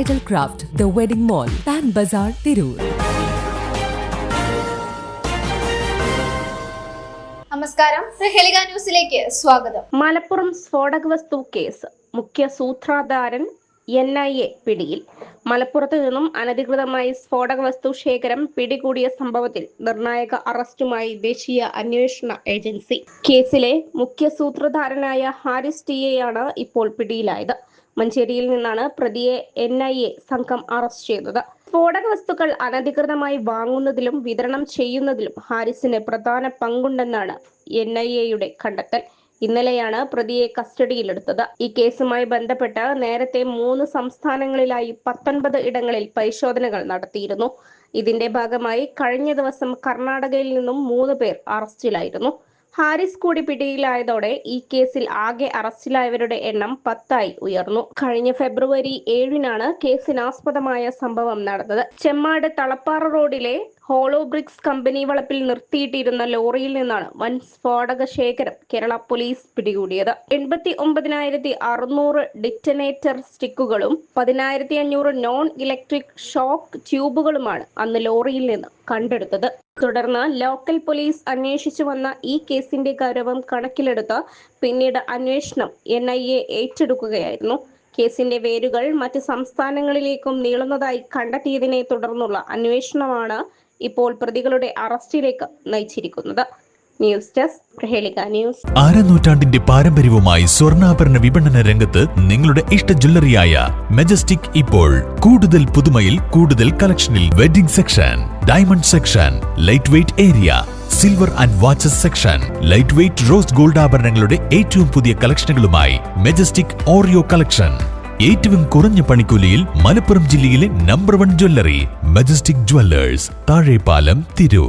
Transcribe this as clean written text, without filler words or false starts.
Bridal Craft, The Wedding Mall, Pan Bazaar, Tirur. നമസ്കാരം, പ്രഹേളിക ന്യൂസിലേക്ക് സ്വാഗതം. മലപ്പുറം സ്ഫോടക വസ്തു കേസ് മുഖ്യ സൂത്രധാരൻ NIA പിടിയിൽ. മലപ്പുറത്ത് നിന്നും അനധികൃതമായി സ്ഫോടക വസ്തു ശേഖരം പിടികൂടിയ സംഭവത്തിൽ നിർണായക അറസ്റ്റുമായി ദേശീയ അന്വേഷണ ഏജൻസി. കേസിലെ മുഖ്യ സൂത്രധാരനായ ഹാരിസ് TA യാണ് ഇപ്പോൾ പിടിയിലായത്. മഞ്ചേരിയിൽ നിന്നാണ് പ്രതിയെ NIA സംഘം അറസ്റ്റ് ചെയ്തത്. സ്ഫോടക വസ്തുക്കൾ അനധികൃതമായി വാങ്ങുന്നതിലും വിതരണം ചെയ്യുന്നതിലും ഹാരിസിന് പ്രധാന പങ്കുണ്ടെന്നാണ് NIA കണ്ടെത്തൽ. ഇന്നലെയാണ് പ്രതിയെ കസ്റ്റഡിയിലെടുത്തത്. ഈ കേസുമായി ബന്ധപ്പെട്ട് നേരത്തെ 3 സംസ്ഥാനങ്ങളിലായി 19 ഇടങ്ങളിൽ പരിശോധനകൾ നടത്തിയിരുന്നു. ഇതിന്റെ ഭാഗമായി കഴിഞ്ഞ ദിവസം കർണാടകയിൽ നിന്നും 3 പേർ അറസ്റ്റിലായിരുന്നു. ഹാരിസ് കൂടി പിടിയിലായതോടെ ഈ കേസിൽ ആകെ അറസ്റ്റിലായവരുടെ എണ്ണം 10 ആയി ഉയർന്നു. കഴിഞ്ഞ ഫെബ്രുവരി 7-നാണ് കേസിനാസ്പദമായ സംഭവം നടന്നത്. ചെമ്മാട് തളപ്പാറ റോഡിലെ ഹോളോ ബ്രിക്സ് കമ്പനി വളപ്പിൽ നിർത്തിയിട്ടിരുന്ന ലോറിയിൽ നിന്നാണ് വൻ സ്ഫോടക ശേഖരം കേരള പോലീസ് പിടികൂടിയത്. 89,600 ഡിറ്റനേറ്റർ സ്റ്റിക്കുകളും 10,500 നോൺ ഇലക്ട്രിക് ഷോക്ക് ട്യൂബുകളുമാണ് അന്ന് ലോറിയിൽ നിന്ന് കണ്ടെടുത്തത്. തുടർന്ന് ലോക്കൽ പോലീസ് അന്വേഷിച്ചു വന്ന ഈ കേസിന്റെ ഗൗരവം കണക്കിലെടുത്ത് പിന്നീട് അന്വേഷണം NIA ഏറ്റെടുക്കുകയായിരുന്നു. കേസിന്റെ വേരുകൾ മറ്റ് സംസ്ഥാനങ്ങളിലേക്കും നീളുന്നതായി കണ്ടെത്തിയതിനെ തുടർന്നുള്ള അന്വേഷണമാണ് ഇപ്പോൾ പ്രതികളുടെ അറസ്റ്റിലേക്ക് നയിച്ചിരിക്കുന്നത്. News desk, Prahelika news. നൂറ്റാണ്ടിന്റെ പാരമ്പര്യവുമായി സ്വർണ്ണാഭരണ വിപണന രംഗത്ത് നിങ്ങളുടെ ഇഷ്ട ജ്വല്ലറിയായ മെജസ്റ്റിക് ഇപ്പോൾ കൂടുതൽ പുതുമയിൽ കൂടുതൽ കളക്ഷനിൽ. Wedding section, diamond section, light weight area, silver and watches section, light weight rose gold ആഭരണങ്ങളുടെ ഏറ്റവും പുതിയ കളക്ഷനുകളുമായി മെജസ്റ്റിക് ഓറിയോ കളക്ഷൻ. ഏറ്റവും കുറഞ്ഞ പണിക്കൂലിയിൽ മലപ്പുറം ജില്ലയിലെ number 1 jewellery majestic Jewellers, Thazhepalam, Tirur.